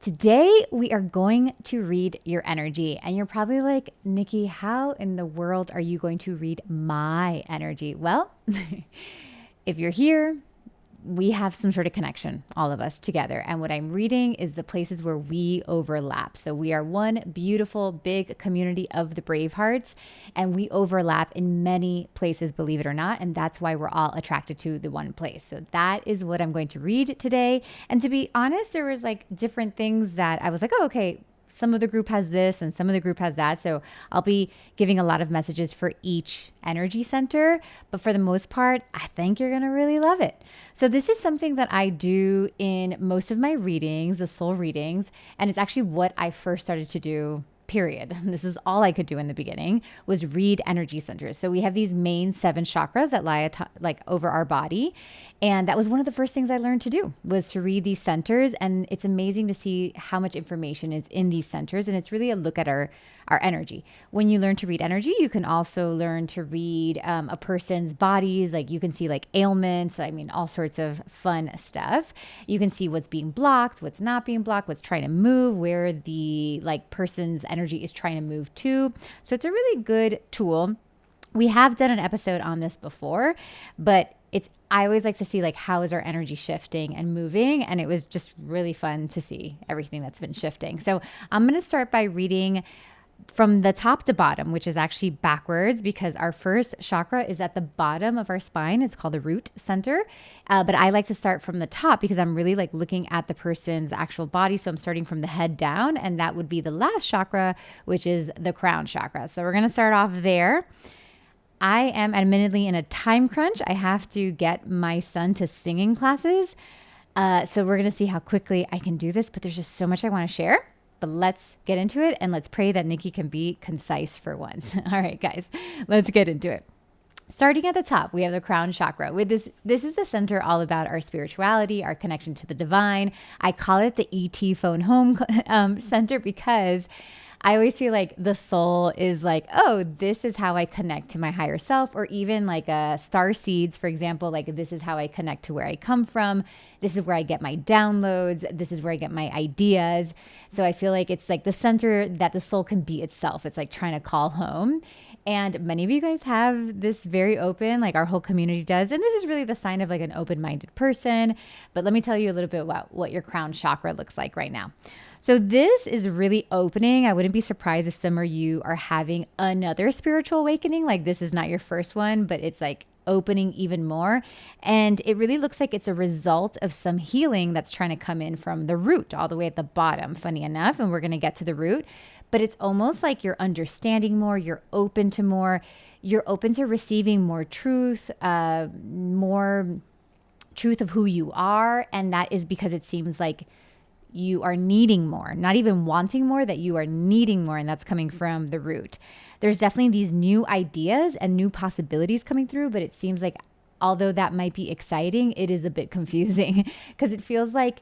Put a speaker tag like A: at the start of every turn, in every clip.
A: Today, we are going to read your energy. And you're probably like, Nikki, how in the world are you going to read my energy? Well, if you're here, we have some sort of connection, all of us together. And what I'm reading is the places where we overlap. So we are one beautiful, big community of the Bravehearts, and we overlap in many places, believe it or not. And that's why we're all attracted to the one place. So that is what I'm going to read today. And to be honest, there was like different things that I was like, oh, okay, some of the group has this and some of the group has that. So I'll be giving a lot of messages for each energy center. But for the most part, I think you're going to really love it. So this is something that I do in most of my readings, the soul readings. And it's actually what I first started to do, period. This is all I could do in the beginning, was read energy centers. So we have these main 7 chakras that lie like over our body. And that was one of the first things I learned to do, was to read these centers. And it's amazing to see how much information is in these centers. And it's really a look at our energy. When you learn to read energy, you can also learn to read a person's bodies. Like you can see like ailments, I mean, all sorts of fun stuff. You can see what's being blocked, what's not being blocked, what's trying to move, where the like person's energy is trying to move to. So it's a really good tool. We have done an episode on this before, but I always like to see like how is our energy shifting and moving, and it was just really fun to see everything that's been shifting. So I'm going to start by reading from the top to bottom, which is actually backwards because our first chakra is at the bottom of our spine. It's called the root center. But I like to start from the top because I'm really like looking at the person's actual body. So I'm starting from the head down, and that would be the last chakra, which is the crown chakra. So we're going to start off there. I am admittedly in a time crunch. I have to get my son to singing classes. So we're going to see how quickly I can do this, but there's just so much I want to share. But let's get into it, and let's pray that Nikki can be concise for once. All right, guys, let's get into it. Starting at the top, we have the crown chakra. With this is the center all about our spirituality, our connection to the divine. I call it the ET phone home center because I always feel like the soul is like, oh, this is how I connect to my higher self, or even like star seeds, for example, like this is how I connect to where I come from. This is where I get my downloads. This is where I get my ideas. So I feel like it's like the center that the soul can be itself. It's like trying to call home. And many of you guys have this very open, like our whole community does. And this is really the sign of like an open-minded person. But let me tell you a little bit about what your crown chakra looks like right now. So this is really opening. I wouldn't be surprised if some of you are having another spiritual awakening. Like this is not your first one, but it's like opening even more. And it really looks like it's a result of some healing that's trying to come in from the root all the way at the bottom, funny enough. And we're going to get to the root. But it's almost like you're understanding more, you're open to more, you're open to receiving more truth of who you are. And that is because it seems like you are needing more, not even wanting more, that you are needing more. And that's coming from the root. There's definitely these new ideas and new possibilities coming through, but it seems like although that might be exciting, it is a bit confusing because it feels like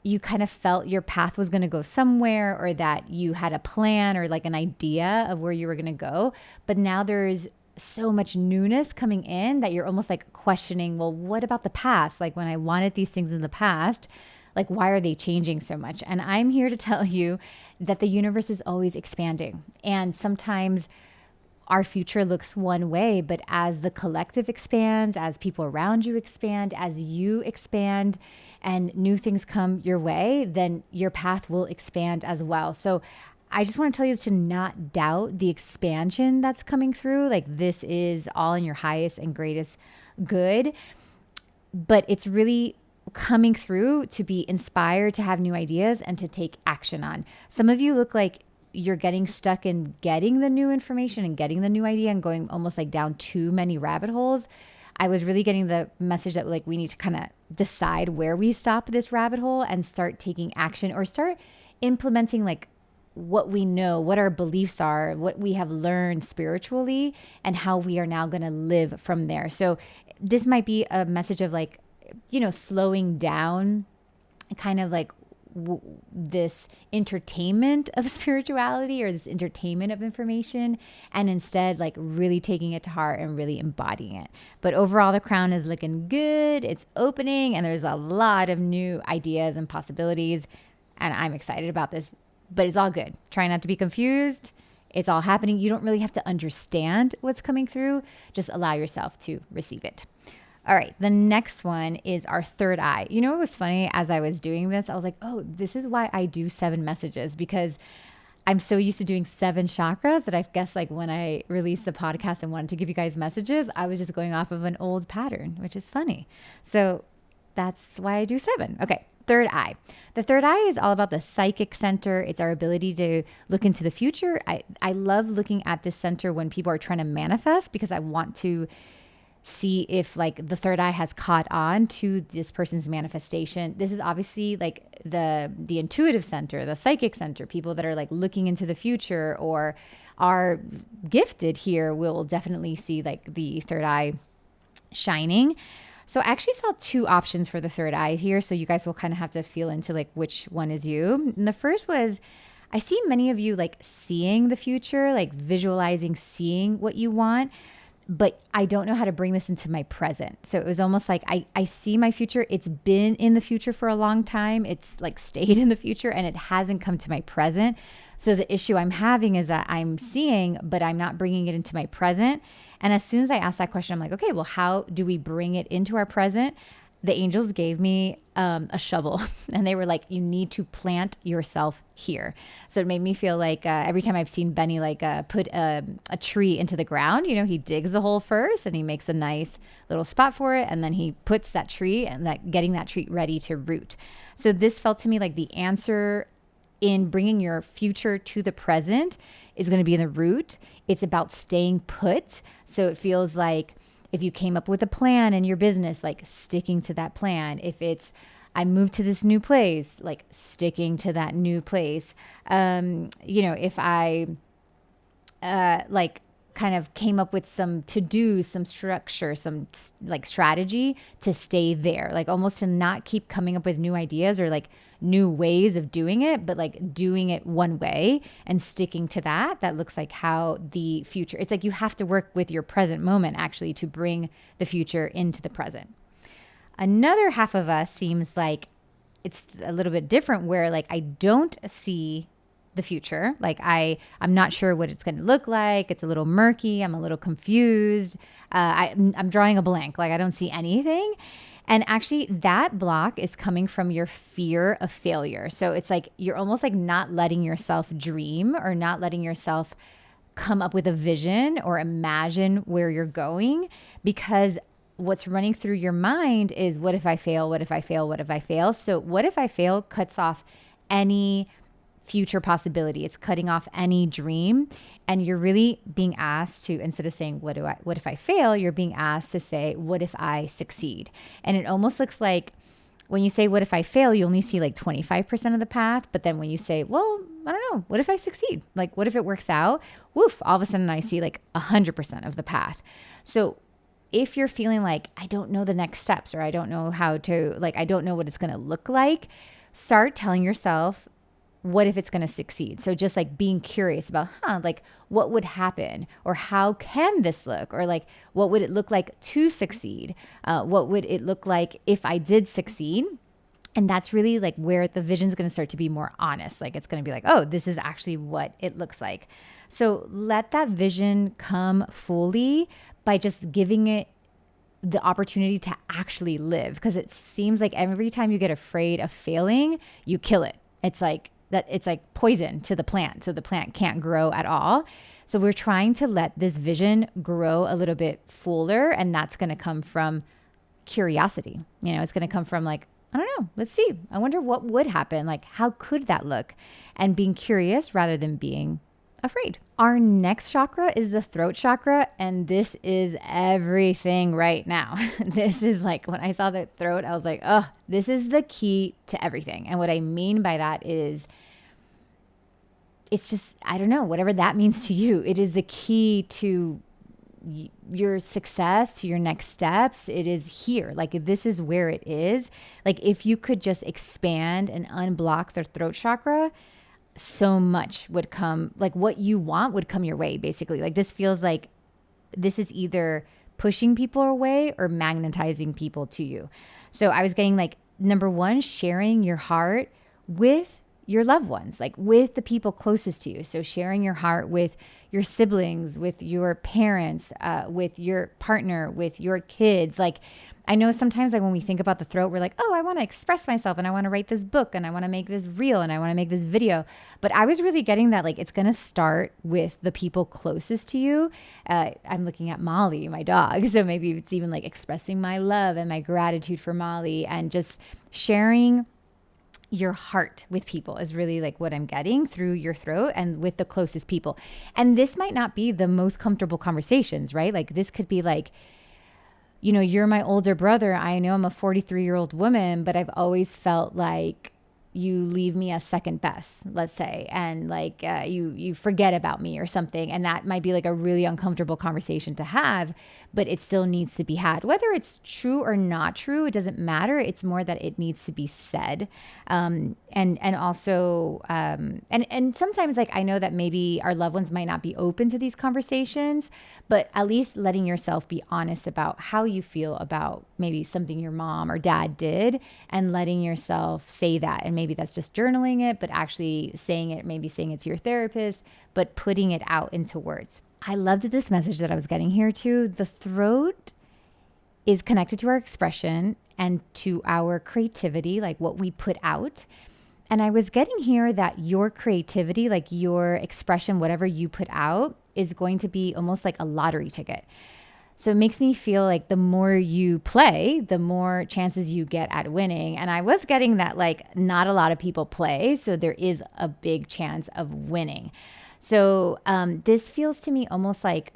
A: you kind of felt your path was going to go somewhere, or that you had a plan or like an idea of where you were going to go. But now there's so much newness coming in that you're almost like questioning, well, what about the past? Like when I wanted these things in the past, like, why are they changing so much? And I'm here to tell you that the universe is always expanding. And sometimes our future looks one way, but as the collective expands, as people around you expand, as you expand and new things come your way, then your path will expand as well. So I just want to tell you to not doubt the expansion that's coming through. Like this is all in your highest and greatest good, but it's really coming through to be inspired, to have new ideas and to take action on. Some of you look like you're getting stuck in getting the new information and getting the new idea and going almost like down too many rabbit holes. I was really getting the message that like we need to kind of decide where we stop this rabbit hole and start taking action, or start implementing like what we know, what our beliefs are, what we have learned spiritually, and how we are now going to live from there. So this might be a message of like, you know, slowing down, kind of like this entertainment of spirituality or this entertainment of information, and instead like really taking it to heart and really embodying it. But overall, the crown is looking good. It's opening and there's a lot of new ideas and possibilities. And I'm excited about this, but it's all good. Try not to be confused. It's all happening. You don't really have to understand what's coming through. Just allow yourself to receive it. All right, the next one is our third eye. You know, it was funny as I was doing this, I was like, oh, this is why I do 7 messages, because I'm so used to doing 7 chakras that I guess like when I released the podcast and wanted to give you guys messages, I was just going off of an old pattern, which is funny. So that's why I do 7. Okay, third eye. The third eye is all about the psychic center. It's our ability to look into the future. I love looking at this center when people are trying to manifest, because I want to see if like the third eye has caught on to this person's manifestation. This is obviously like the intuitive center, the psychic center. People that are like looking into the future or are gifted here will definitely see like the third eye shining. So I actually saw 2 options for the third eye here. So you guys will kind of have to feel into like which one is you. And the first was, I see many of you like seeing the future, like visualizing, seeing what you want, but I don't know how to bring this into my present. So it was almost like I see my future. It's been in the future for a long time. It's like stayed in the future and it hasn't come to my present. So the issue I'm having is that I'm seeing, but I'm not bringing it into my present. And as soon as I asked that question, I'm like, okay, well, how do we bring it into our present? The angels gave me a shovel and they were like, you need to plant yourself here. So it made me feel like every time I've seen Benny like put a tree into the ground, you know, he digs the hole first and he makes a nice little spot for it. And then he puts that tree and that getting that tree ready to root. So this felt to me like the answer in bringing your future to the present is going to be in the root. It's about staying put. So it feels like if you came up with a plan in your business, like sticking to that plan. If it's, I moved to this new place, like sticking to that new place. If I like kind of came up with some to-do, some structure, some like strategy to stay there, like almost to not keep coming up with new ideas or like new ways of doing it, but like doing it one way and sticking to that. That looks like how the future, it's like you have to work with your present moment actually to bring the future into the present. Another half of us seems like it's a little bit different where like I don't see the future. Like I'm not sure what it's going to look like. It's a little murky. I'm a little confused. I'm drawing a blank. Like I don't see anything. And actually that block is coming from your fear of failure. So it's like you're almost like not letting yourself dream or not letting yourself come up with a vision or imagine where you're going, because what's running through your mind is what if I fail? What if I fail? What if I fail? So what if I fail cuts off any future possibility. It's cutting off any dream. And you're really being asked to, instead of saying, what if I fail? You're being asked to say, what if I succeed? And it almost looks like when you say, what if I fail? You only see like 25% of the path. But then when you say, well, I don't know, what if I succeed? Like, what if it works out? Woof, all of a sudden I see like 100% of the path. So if you're feeling like, I don't know the next steps, or I don't know how to, like, I don't know what it's going to look like, start telling yourself, what if it's going to succeed? So just like being curious about, like what would happen, or how can this look, or like, what would it look like to succeed? What would it look like if I did succeed? And that's really like where the vision is going to start to be more honest. Like it's going to be like, oh, this is actually what it looks like. So let that vision come fully by just giving it the opportunity to actually live. Because it seems like every time you get afraid of failing, you kill it. It's like poison to the plant. So the plant can't grow at all. So we're trying to let this vision grow a little bit fuller. And that's going to come from curiosity. You know, it's going to come from like, I don't know, let's see. I wonder what would happen. Like, how could that look? And being curious rather than being afraid. Our next chakra is the throat chakra. And this is everything right now. This is like, when I saw the throat, I was like, oh, this is the key to everything. And what I mean by that is, it's just, I don't know, whatever that means to you, it is the key to your success, to your next steps, it is here. Like, this is where it is. Like, if you could just expand and unblock their throat chakra, so much would come, like what you want would come your way, basically. Like, this feels like this is either pushing people away or magnetizing people to you. So I was getting like, number one, sharing your heart with your loved ones, like with the people closest to you. So sharing your heart with your siblings, with your parents, with your partner, with your kids. Like, I know sometimes, like when we think about the throat, we're like, oh, I want to express myself and I want to write this book and I want to make this reel and I want to make this video. But I was really getting that, like, it's going to start with the people closest to you. I'm looking at Molly, my dog. So maybe it's even like expressing my love and my gratitude for Molly, and just sharing your heart with people is really like what I'm getting through your throat and with the closest people. And this might not be the most comfortable conversations, right? Like, this could be like, you know, you're my older brother. I know I'm a 43-year-old woman, but I've always felt like you leave me as second best, let's say, and like you forget about me or something. And that might be like a really uncomfortable conversation to have, but it still needs to be had. Whether it's true or not true, it doesn't matter. It's more that it needs to be said. And also, and sometimes, like, I know that maybe our loved ones might not be open to these conversations, but at least letting yourself be honest about how you feel about maybe something your mom or dad did, and letting yourself say that. And maybe that's just journaling it, but actually saying it, maybe saying it to your therapist, but putting it out into words. I loved this message that I was getting here too. The throat is connected to our expression and to our creativity, like what we put out. And I was getting here that your creativity, like your expression, whatever you put out, is going to be almost like a lottery ticket. So it makes me feel like the more you play, the more chances you get at winning. And I was getting that, like, not a lot of people play, so there is a big chance of winning. So this feels to me almost like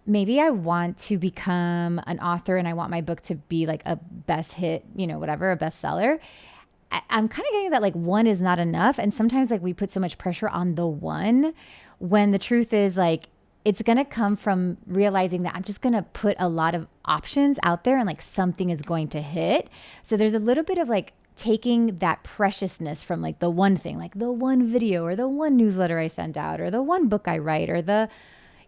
A: maybe I want to become an author and I want my book to be like a best hit, you know, whatever, a bestseller. I'm kind of getting that, like, one is not enough. And sometimes, like, we put so much pressure on the one, when the truth is, like, it's going to come from realizing that I'm just going to put a lot of options out there and, like, something is going to hit. So there's a little bit of, like, taking that preciousness from, like, the one thing, like the one video or the one newsletter I send out or the one book I write or the,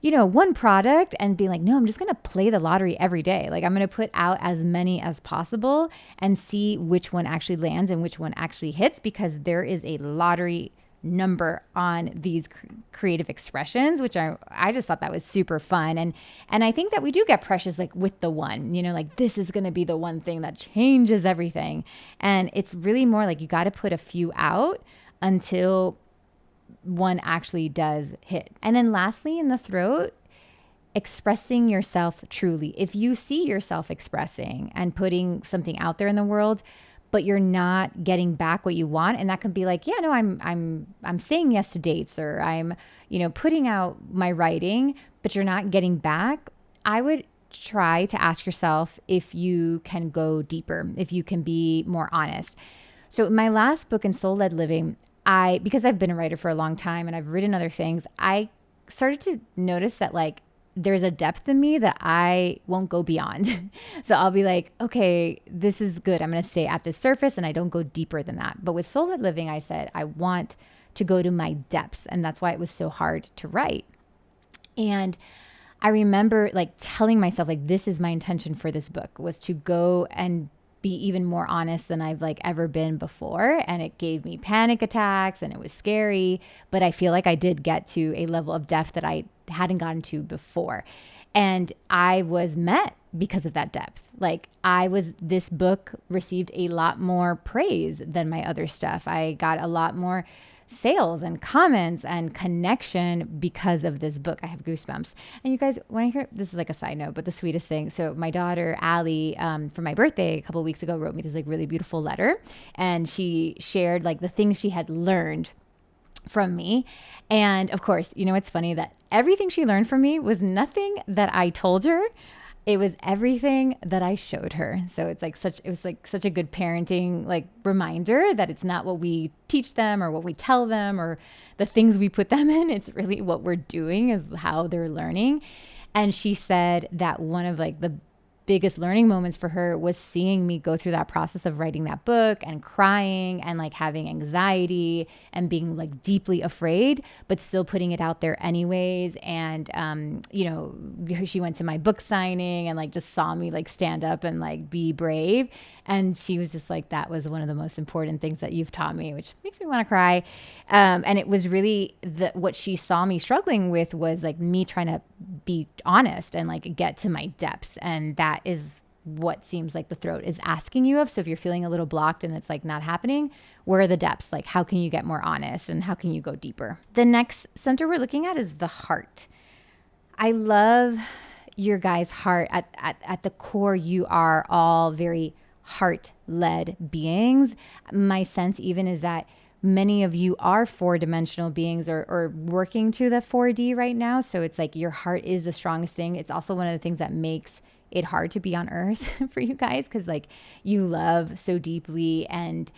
A: you know, one product, and being like, no, I'm just going to play the lottery every day. Like, I'm going to put out as many as possible and see which one actually lands and which one actually hits, because there is a lottery number on these creative expressions, which I just thought that was super fun. And I think that we do get precious, like, with the one, you know, like, this is going to be the one thing that changes everything. And it's really more like you got to put a few out until one actually does hit. And then lastly, in the throat, expressing yourself truly. If you see yourself expressing and putting something out there in the world, but you're not getting back what you want, and that can be like, yeah, no, I'm saying yes to dates, or I'm, you know, putting out my writing, but you're not getting back, I would try to ask yourself if you can go deeper, if you can be more honest. So in my last book, in Soul-Led Living, because I've been a writer for a long time and I've written other things, I started to notice that, like, there's a depth in me that I won't go beyond. So I'll be like, okay, this is good. I'm going to stay at the surface and I don't go deeper than that. But with Soul-Led Living, I said, I want to go to my depths. And that's why it was so hard to write. And I remember, like, telling myself, like, this is my intention for this book, was to go and be even more honest than I've, like, ever been before. And it gave me panic attacks and it was scary, but I feel like I did get to a level of depth that I hadn't gotten to before. And I was met because of that depth. Like, this book received a lot more praise than my other stuff. I got a lot more sales and comments and connection because of this book. I have goosebumps. And you guys want to hear, this is like a side note, but the sweetest thing. So my daughter, Allie, for my birthday a couple of weeks ago, wrote me this, like, really beautiful letter. And she shared, like, the things she had learned from me. And of course, you know, it's funny that everything she learned from me was nothing that I told her. It was everything that I showed her. So it was such a good parenting, like, reminder that it's not what we teach them or what we tell them or the things we put them in. It's really what we're doing is how they're learning. And she said that one of like the biggest learning moments for her was seeing me go through that process of writing that book and crying and like having anxiety and being like deeply afraid, but still putting it out there anyways. And, she went to my book signing and like just saw me like stand up and like be brave. And she was just like, that was one of the most important things that you've taught me, which makes me want to cry. And it was really what she saw me struggling with was like me trying to be honest and like get to my depths. And that is what seems like the throat is asking you of. So if you're feeling a little blocked and it's like not happening, where are the depths? Like, how can you get more honest and how can you go deeper? The next center we're looking at is the heart. I love your guys' heart. At the core, you are all very heart-led beings. My sense even is that many of you are 4-dimensional beings or working to the 4D right now. So it's like your heart is the strongest thing. It's also one of the things that makes it hard to be on earth for you guys, because like you love so deeply and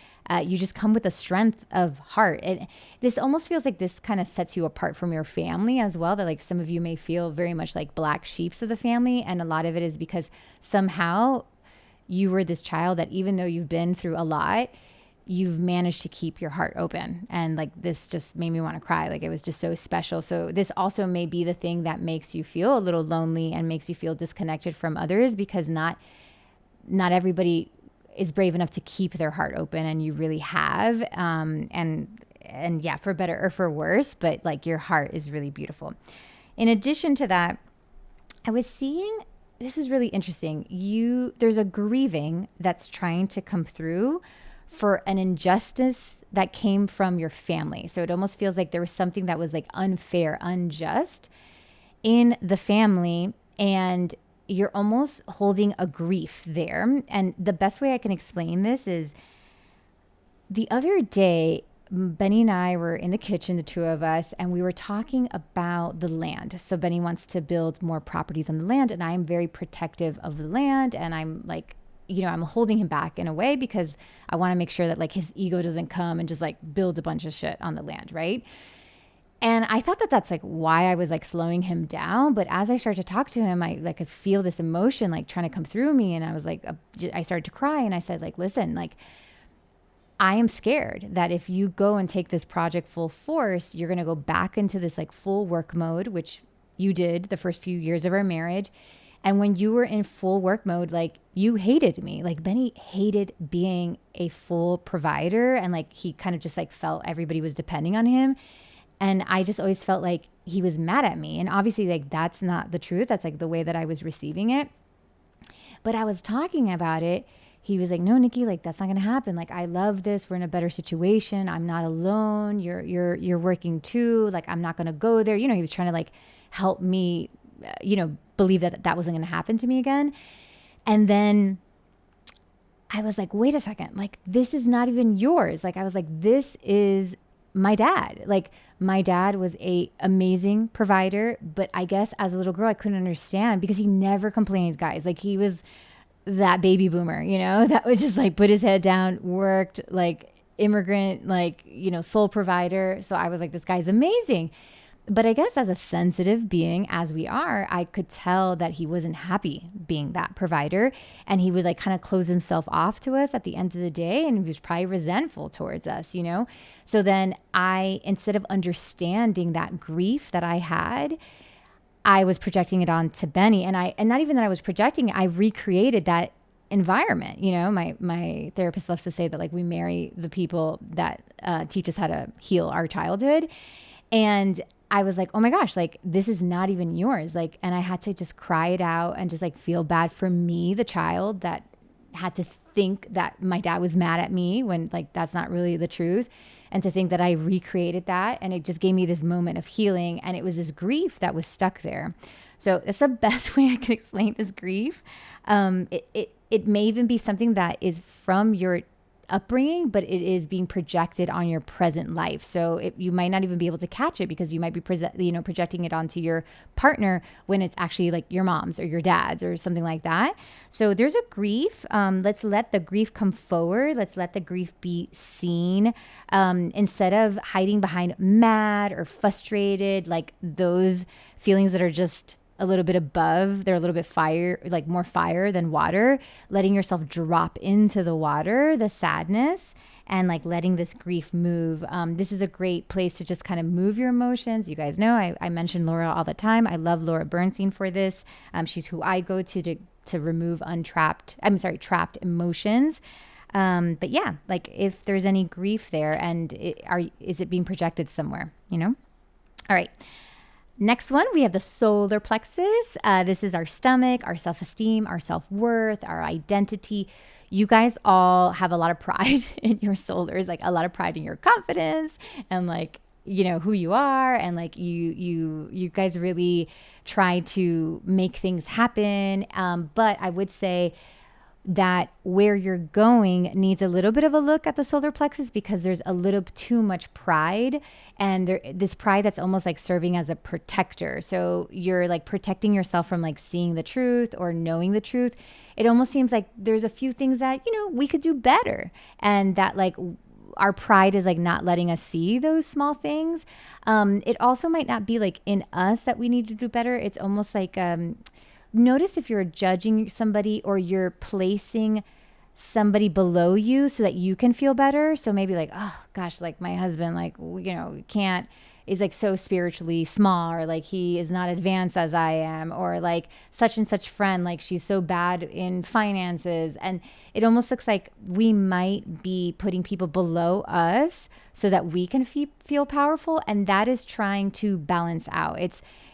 A: you just come with a strength of heart. And this almost feels like this kind of sets you apart from your family as well, that like some of you may feel very much like black sheeps of the family. And a lot of it is because somehow you were this child that even though you've been through a lot, you've managed to keep your heart open. And like, this just made me want to cry. Like, it was just so special. So this also may be the thing that makes you feel a little lonely and makes you feel disconnected from others, because not everybody is brave enough to keep their heart open, and you really have. And yeah, for better or for worse, but like your heart is really beautiful. In addition to that, I was seeing, this is really interesting. There's a grieving that's trying to come through for an injustice that came from your family. So it almost feels like there was something that was like unfair, unjust in the family, and you're almost holding a grief there. And the best way I can explain this is, the other day, Benny and I were in the kitchen, the two of us, and we were talking about the land. So Benny wants to build more properties on the land, and I am very protective of the land. And I'm like, I'm holding him back in a way because I want to make sure that like his ego doesn't come and just like build a bunch of shit on the land, right? And I thought that that's like why I was like slowing him down. But as I started to talk to him, I could feel this emotion like trying to come through me. And I was like, I started to cry, and I said like, listen, like, I am scared that if you go and take this project full force, you're going to go back into this like full work mode, which you did the first few years of our marriage. And when you were in full work mode, like, you hated me. Like, Benny hated being a full provider. And like, he kind of just like felt everybody was depending on him. And I just always felt like he was mad at me. And obviously like, that's not the truth. That's like the way that I was receiving it. But I was talking about it. He was like, no, Nikki, like, that's not going to happen. Like, I love this. We're in a better situation. I'm not alone. You're working too. Like, I'm not going to go there. He was trying to like help me, believe that wasn't going to happen to me again. And then I was like, wait a second, like, this is not even yours. Like, I was like, this is my dad. Like, my dad was a amazing provider, but I guess as a little girl, I couldn't understand because he never complained, guys. Like, he was that baby boomer, that was just like put his head down, worked, like immigrant, like, sole provider. So I was like, this guy's amazing. But I guess as a sensitive being, as we are, I could tell that he wasn't happy being that provider. And he would like kind of close himself off to us at the end of the day. And he was probably resentful towards us, So then instead of understanding that grief that I had, I was projecting it onto Benny. And not even that I was projecting it, I recreated that environment. My therapist loves to say that like we marry the people that teach us how to heal our childhood. And I was like, oh my gosh, like, this is not even yours. Like, and I had to just cry it out and just like feel bad for me, the child that had to think that my dad was mad at me when like, that's not really the truth. And to think that I recreated that. And it just gave me this moment of healing. And it was this grief that was stuck there. So it's the best way I can explain this grief. It may even be something that is from your upbringing, but it is being projected on your present life. So you might not even be able to catch it because you might be projecting it onto your partner when it's actually like your mom's or your dad's or something like that. So there's a grief. Let's let the grief come forward. Let's let the grief be seen instead of hiding behind mad or frustrated, like those feelings that are just a little bit above, they're a little bit fire, like more fire than water, letting yourself drop into the water, the sadness, and like letting this grief move. This is a great place to just kind of move your emotions. You guys know I mention Laura all the time. I love Laura Bernstein for this. She's who I go to remove trapped emotions. But yeah, like if there's any grief there and is it being projected somewhere, you know? All right. Next one, we have the solar plexus. This is our stomach, our self-esteem, our self-worth, our identity. You guys all have a lot of pride in your solars, like a lot of pride in your confidence and like, you know, who you are. And like you guys really try to make things happen. But I would say that where you're going needs a little bit of a look at the solar plexus because there's a little too much pride and this pride that's almost like serving as a protector. So you're like protecting yourself from like seeing the truth or knowing the truth. It almost seems like there's a few things that, you know, we could do better and that like our pride is like not letting us see those small things. It also might not be like in us that we need to do better. It's almost like, notice if you're judging somebody or you're placing somebody below you so that you can feel better. So maybe like, oh gosh, like my husband, like, you know, is like so spiritually small or like he is not advanced as I am, or like such and such friend, like she's so bad in finances. And it almost looks like we might be putting people below us so that we can feel powerful. And that is trying to balance out.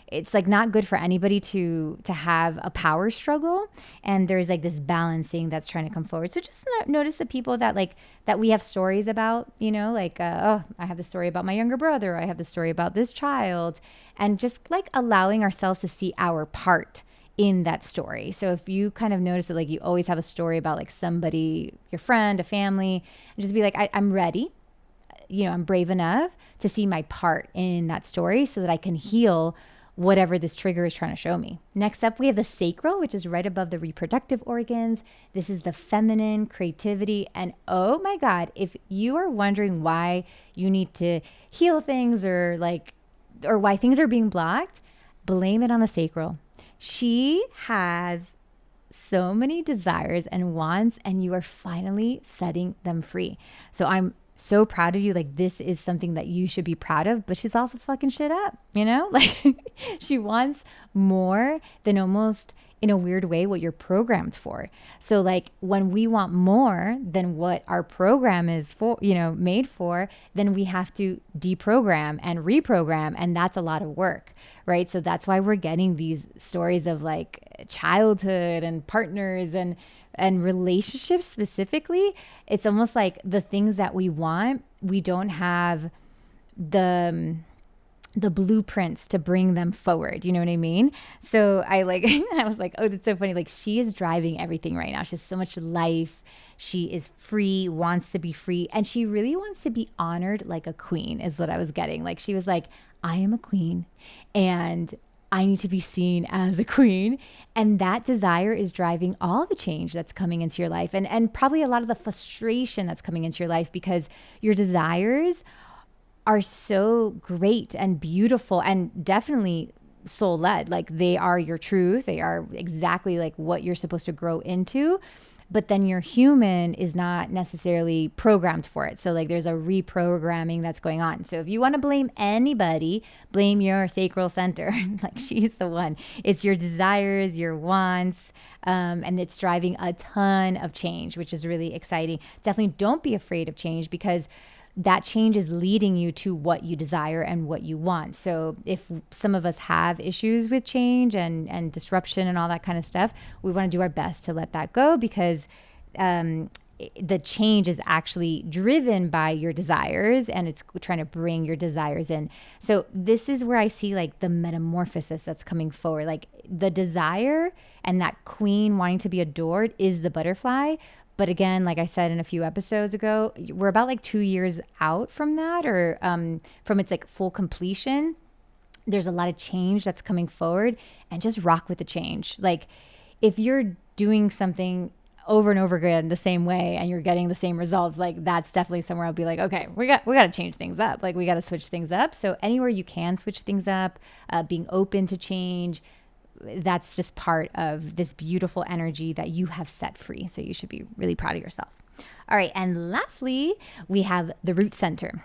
A: It's like not good for anybody to have a power struggle. And there's like this balancing that's trying to come forward. So just notice the people that we have stories about, you know, like, oh, I have the story about my younger brother. I have the story about this child, and just like allowing ourselves to see our part in that story. So if you kind of notice that like you always have a story about like somebody, your friend, a family, and just be like, I'm ready. You know, I'm brave enough to see my part in that story so that I can heal whatever this trigger is trying to show me. Next up, we have the sacral, which is right above the reproductive organs. This is the feminine, creativity. And oh my God, if you are wondering why you need to heal things or why things are being blocked, blame it on the sacral. She has so many desires and wants, and you are finally setting them free. So I'm so proud of you. Like, this is something that you should be proud of, but she's also fucking shit up, you know? Like, she wants more than almost in a weird way what you're programmed for. So like when we want more than what our program is for, you know, made for, then we have to deprogram and reprogram. And that's a lot of work, right? So that's why we're getting these stories of like childhood and partners and relationships specifically. It's almost like the things that we want, we don't have the blueprints to bring them forward. You know what I mean? So I was like, oh, that's so funny. Like, she is driving everything right now. She has so much life. She is free, wants to be free. And she really wants to be honored like a queen is what I was getting. Like, she was like, I am a queen and I need to be seen as a queen. And that desire is driving all the change that's coming into your life, and probably a lot of the frustration that's coming into your life, because your desires are so great and beautiful and definitely soul led. Like, they are your truth. They are exactly like what you're supposed to grow into. But then your human is not necessarily programmed for it. So like there's a reprogramming that's going on. So if you want to blame anybody, blame your sacral center. Like, she's the one. It's your desires, your wants, and it's driving a ton of change, which is really exciting. Definitely don't be afraid of change, because that change is leading you to what you desire and what you want. So if some of us have issues with change and disruption and all that kind of stuff, we want to do our best to let that go, because the change is actually driven by your desires, and it's trying to bring your desires in. So this is where I see like the metamorphosis that's coming forward. Like, the desire and that queen wanting to be adored is the butterfly. But again, like I said in a few episodes ago, we're about like 2 years out from that, or from its like full completion. There's a lot of change that's coming forward, and just rock with the change. Like, if you're doing something over and over again the same way and you're getting the same results, like, that's definitely somewhere I'll be like, okay, we got to change things up. Like, we got to switch things up. So anywhere you can switch things up, being open to change, that's just part of this beautiful energy that you have set free. So you should be really proud of yourself. All right. And lastly, we have the root center,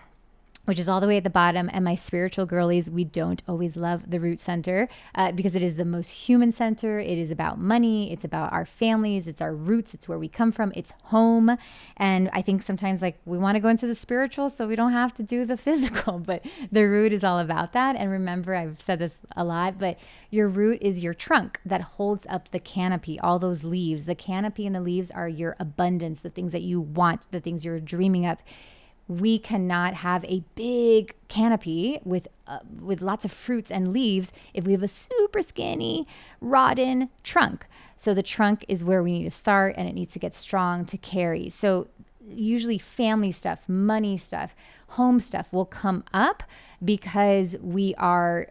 A: which is all the way at the bottom. And my spiritual girlies, we don't always love the root center because it is the most human center. It is about money. It's about our families. It's our roots. It's where we come from. It's home. And I think sometimes like we want to go into the spiritual so we don't have to do the physical, but the root is all about that. And remember, I've said this a lot, but your root is your trunk that holds up the canopy, all those leaves. The canopy and the leaves are your abundance, the things that you want, the things you're dreaming of. We cannot have a big canopy with lots of fruits and leaves if we have a super skinny, rotten trunk. So the trunk is where we need to start, and it needs to get strong to carry. So usually family stuff, money stuff, home stuff will come up because we are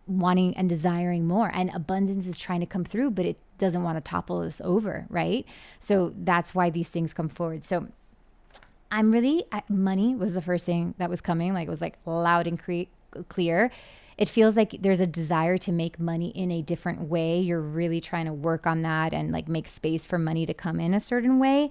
A: wanting and desiring more, and abundance is trying to come through, but it doesn't want to topple us over, right? So that's why these things come forward. So money was the first thing that was coming. Like it was like loud and clear. It feels like there's a desire to make money in a different way. You're really trying to work on that and like make space for money to come in a certain way.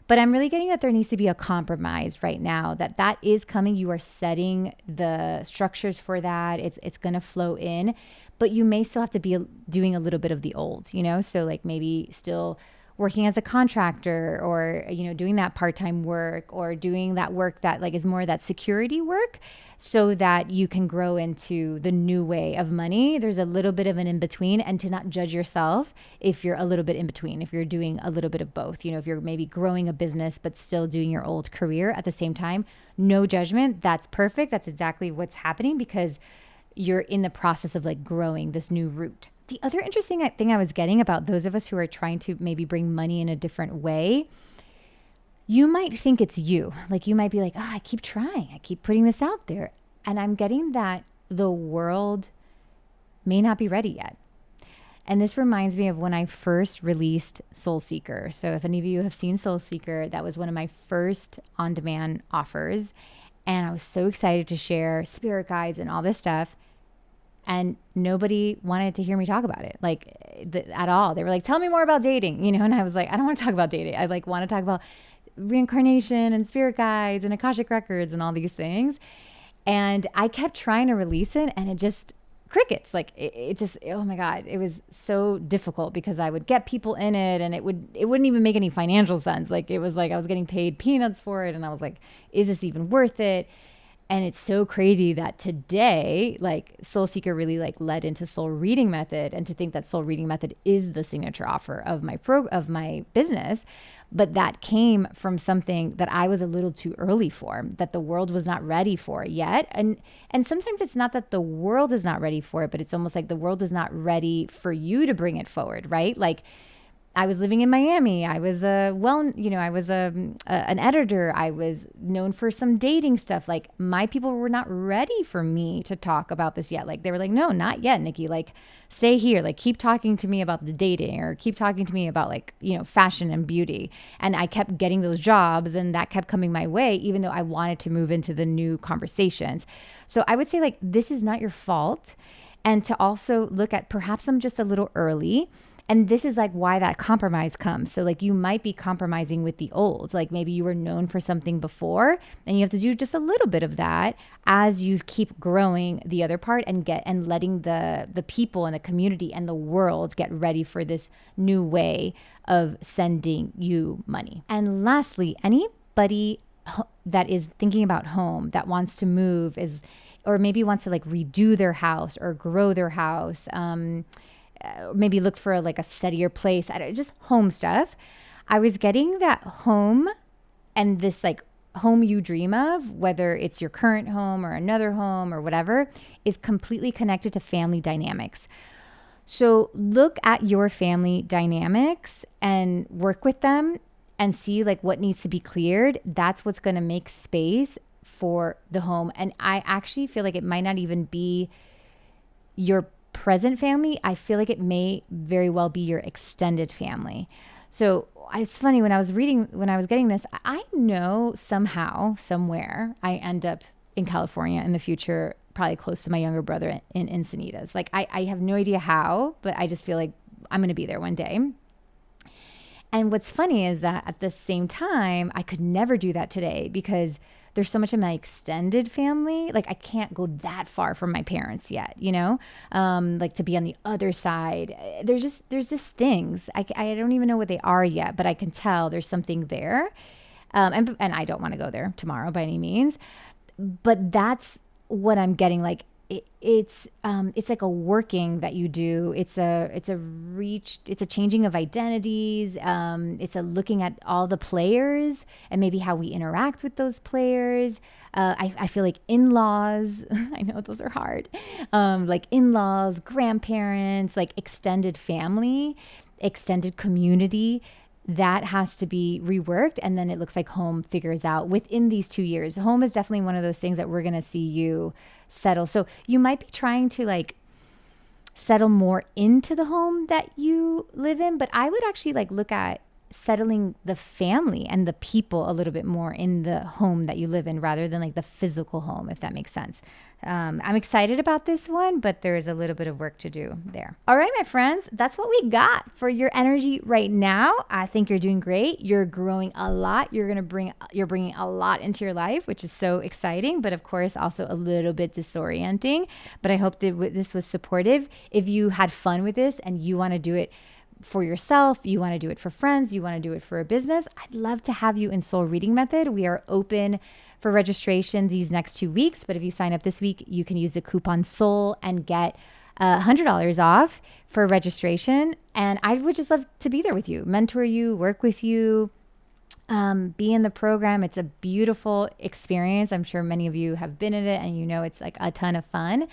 A: But I'm really getting that there needs to be a compromise right now, that is coming. You are setting the structures for that. It's going to flow in, but you may still have to be doing a little bit of the old, So like maybe still working as a contractor, or, doing that part-time work, or doing that work that like is more that security work, so that you can grow into the new way of money. There's a little bit of an in-between, and to not judge yourself if you're a little bit in between, if you're doing a little bit of both, if you're maybe growing a business, but still doing your old career at the same time, no judgment. That's perfect. That's exactly what's happening because you're in the process of like growing this new root. The other interesting thing I was getting about those of us who are trying to maybe bring money in a different way, you might think it's you. Like you might be like, I keep trying. I keep putting this out there. And I'm getting that the world may not be ready yet. And this reminds me of when I first released Soul Seeker. So if any of you have seen Soul Seeker, that was one of my first on-demand offers. And I was so excited to share spirit guides and all this stuff. And nobody wanted to hear me talk about it, like at all. They were like, tell me more about dating, and I was like, I don't want to talk about dating. I like want to talk about reincarnation and spirit guides and Akashic records and all these things. And I kept trying to release it, and it just crickets. Like it just, oh my God, it was so difficult because I would get people in it and it wouldn't even make any financial sense. Like it was like I was getting paid peanuts for it. And I was like, is this even worth it? And it's so crazy that today, like Soul Seeker really like led into Soul Reading Method, and to think that Soul Reading Method is the signature offer of my business. But that came from something that I was a little too early for, that the world was not ready for yet. And sometimes it's not that the world is not ready for it, but it's almost like the world is not ready for you to bring it forward, right? Like I was living in Miami. I was an editor. I was known for some dating stuff. Like my people were not ready for me to talk about this yet. Like they were like, no, not yet, Nikki. Like stay here. Like keep talking to me about the dating, or keep talking to me about like, fashion and beauty. And I kept getting those jobs, and that kept coming my way, even though I wanted to move into the new conversations. So I would say like, this is not your fault. And to also look at perhaps I'm just a little early. And this is like why that compromise comes. So like you might be compromising with the old, like maybe you were known for something before, and you have to do just a little bit of that as you keep growing the other part and letting the people and the community and the world get ready for this new way of sending you money. And lastly, anybody that is thinking about home, that wants to move, or maybe wants to like redo their house or grow their house, maybe look for like a steadier place, just home stuff. I was getting that home, and this like home you dream of, whether it's your current home or another home or whatever, is completely connected to family dynamics. So look at your family dynamics and work with them and see like what needs to be cleared. That's what's going to make space for the home. And I actually feel like it might not even be your present family. I feel like it may very well be your extended family. So it's funny, when I was getting this, I know somehow, somewhere, I end up in California in the future probably close to my younger brother in Encinitas. Like I have no idea how, but I just feel like I'm going to be there one day. And what's funny is that at the same time, I could never do that today because there's so much of my extended family. Like I can't go that far from my parents yet, like to be on the other side. There's just things. I don't even know what they are yet, but I can tell there's something there. And I don't want to go there tomorrow by any means, but that's what I'm getting. Like it's like a working that you do. It's a changing of identities. It's a looking at all the players and maybe how we interact with those players. I feel like in-laws, I know those are hard. Like in-laws, grandparents, like extended family, extended community, that has to be reworked. And then it looks like home figures out within these 2 years. Home is definitely one of those things that we're going to see you settle. So you might be trying to like settle more into the home that you live in, but I would actually like look at settling the family and the people a little bit more in the home that you live in rather than like the physical home, if that makes sense. I'm excited about this one, but there is a little bit of work to do there. All right, my friends, that's what we got for your energy right now. I think you're doing great. You're growing a lot. You're bringing a lot into your life, which is so exciting, but of course also a little bit disorienting. But I hope that this was supportive. If you had fun with this and you want to do it for yourself, you want to do it for friends, you want to do it for a business, I'd love to have you in Soul Reading Method. We are open for registration these next 2 weeks, but if you sign up this week, you can use the coupon SOUL and get $100 off for registration. And I would just love to be there with you, mentor you, work with you, be in the program. It's a beautiful experience. I'm sure many of you have been in it and it's like a ton of fun.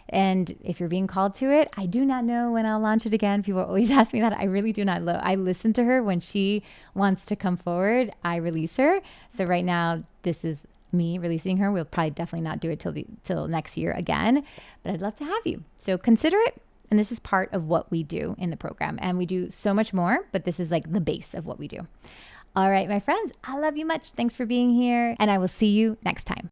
A: And if you're being called to it, I do not know when I'll launch it again. People always ask me that. I really do not know. I listen to her when she wants to come forward. I release her. So right now, this is me releasing her. We'll probably definitely not do it till next year again, but I'd love to have you. So consider it. And this is part of what we do in the program. And we do so much more, but this is like the base of what we do. All right, my friends, I love you much. Thanks for being here. And I will see you next time.